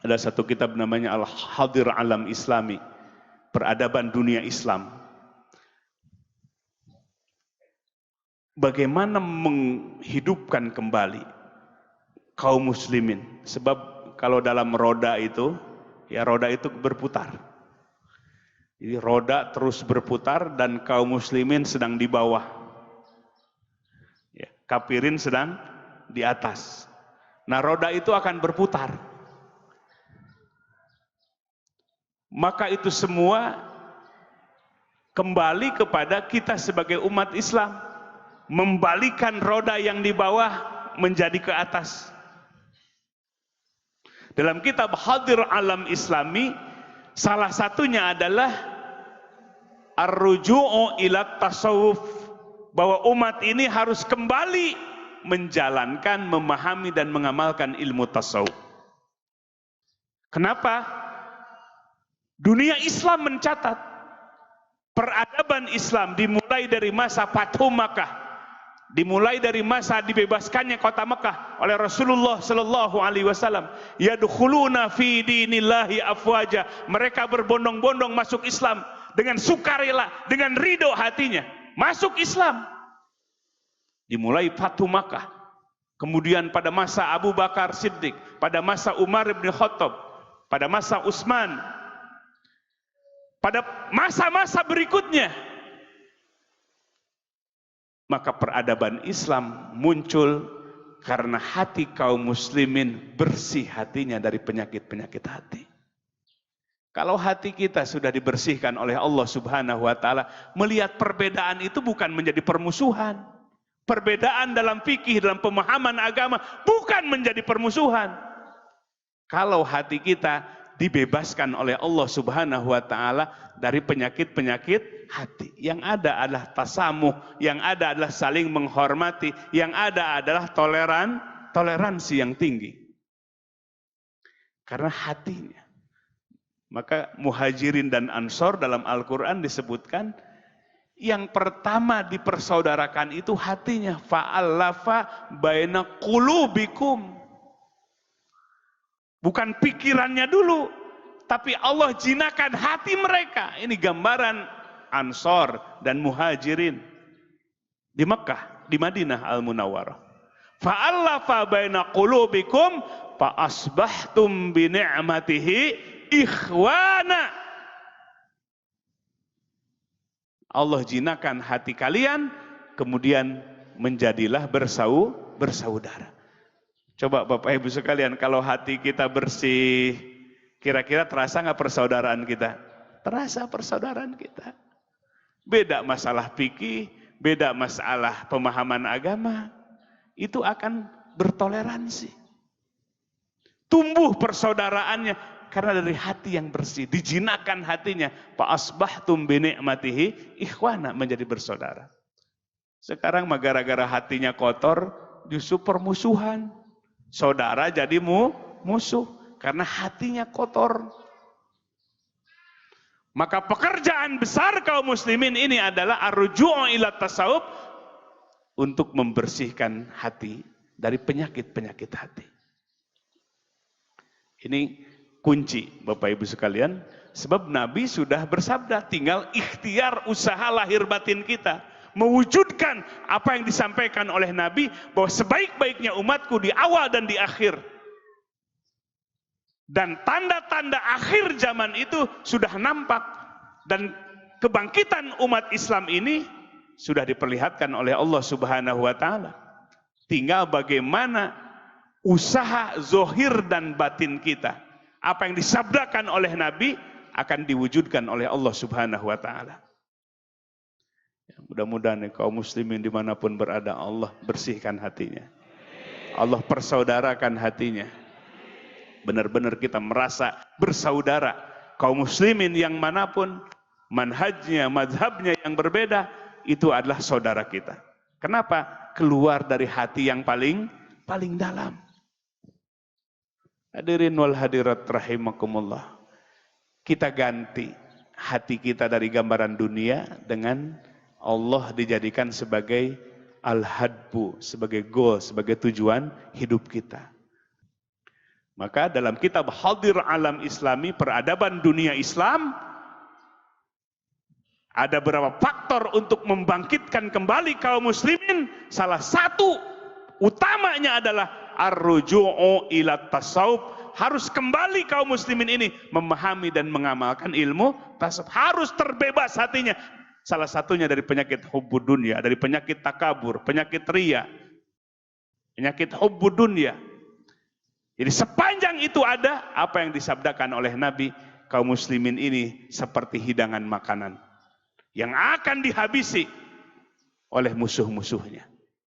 Ada satu kitab namanya Al-Hadir Alam Islami, peradaban dunia Islam. Bagaimana menghidupkan kembali kaum muslimin. Sebab kalau dalam roda itu, ya roda itu berputar. Jadi roda terus berputar dan kaum muslimin sedang di bawah. Ya, kafirin sedang di atas. Nah, roda itu akan berputar. Maka itu semua kembali kepada kita sebagai umat Islam, membalikan roda yang di bawah menjadi ke atas. Dalam kitab Hadir Alam Islami, salah satunya adalah ar-ruju'u ila tasawuf, bahwa umat ini harus kembali menjalankan, memahami dan mengamalkan ilmu tasawuf. Kenapa? Dunia Islam mencatat peradaban Islam dimulai dari masa Fathu Makkah, dimulai dari masa dibebaskannya kota Makkah oleh Rasulullah Sallallahu Alaihi Wasallam. Yadkhuluna fi dinillahi afwaja, mereka berbondong-bondong masuk Islam dengan sukarela, dengan ridho hatinya masuk Islam. Dimulai Fathu Makkah, kemudian pada masa Abu Bakar Siddiq, pada masa Umar bin Khattab, pada masa Utsman, pada masa-masa berikutnya, maka peradaban Islam muncul karena hati kaum muslimin bersih hatinya dari penyakit-penyakit hati. Kalau hati kita sudah dibersihkan oleh Allah Subhanahu wa taala, melihat perbedaan itu bukan menjadi permusuhan. Perbedaan dalam fikih, dalam pemahaman agama bukan menjadi permusuhan. Kalau hati kita dibebaskan oleh Allah Subhanahu wa taala dari penyakit-penyakit hati. Yang ada adalah tasamuh, yang ada adalah saling menghormati, yang ada adalah toleransi yang tinggi. Karena hatinya. Maka Muhajirin dan Ansor dalam Al-Qur'an disebutkan yang pertama dipersaudarakan itu hatinya, fa'alafa baina qulubikum. Bukan pikirannya dulu, tapi Allah jinakan hati mereka. Ini gambaran Ansor dan Muhajirin di Mekah, di Madinah Al-Munawwarah. Fa'allafa baina qulubikum fa asbahtum bi ni'matihi ikhwana. Allah jinakan hati kalian, kemudian menjadilah bersaudara. Coba Bapak Ibu sekalian, kalau hati kita bersih, kira-kira terasa nggak persaudaraan kita? Terasa persaudaraan kita. Beda masalah fikih, beda masalah pemahaman agama, itu akan bertoleransi. Tumbuh persaudaraannya karena dari hati yang bersih, dijinakan hatinya. Fa asbahtum bi ni'matihi ikhwana, menjadi bersaudara. Sekarang gara-gara hatinya kotor, justru permusuhan. Saudara jadi musuh karena hatinya kotor. Maka pekerjaan besar kaum muslimin ini adalah ar-ruju' ila tasawuf, untuk membersihkan hati dari penyakit-penyakit hati. Ini kunci Bapak Ibu sekalian, sebab Nabi sudah bersabda, tinggal ikhtiar usaha lahir batin kita mewujudkan apa yang disampaikan oleh Nabi, bahwa sebaik-baiknya umatku di awal dan di akhir. Dan tanda-tanda akhir zaman itu sudah nampak, dan kebangkitan umat Islam ini sudah diperlihatkan oleh Allah Subhanahu wa taala. Tinggal bagaimana usaha zohir dan batin kita, apa yang disabdakan oleh Nabi akan diwujudkan oleh Allah Subhanahu wa taala. Mudah-mudahan kaum muslimin dimanapun berada, Allah bersihkan hatinya, Allah persaudarakan hatinya. Benar-benar kita merasa bersaudara. Kaum muslimin yang manapun, manhajnya, mazhabnya yang berbeda, itu adalah saudara kita. Kenapa? Keluar dari hati yang paling dalam. Hadirin wal hadirat rahimakumullah. Kita ganti hati kita dari gambaran dunia dengan Allah dijadikan sebagai al-hadbu, sebagai goal, sebagai tujuan hidup kita. Maka dalam kitab Hadir Alam Islami, peradaban dunia Islam, ada beberapa faktor untuk membangkitkan kembali kaum muslimin. Salah satu utamanya adalah ar-ruju'u ila tasawuf. Harus kembali kaum muslimin ini memahami dan mengamalkan ilmu tasawuf. Harus terbebas hatinya. Salah satunya dari penyakit hubbud dunya, dari penyakit takabur, penyakit riya, penyakit hubbud dunya. Jadi sepanjang itu ada, apa yang disabdakan oleh Nabi, kaum muslimin ini seperti hidangan makanan yang akan dihabisi oleh musuh-musuhnya.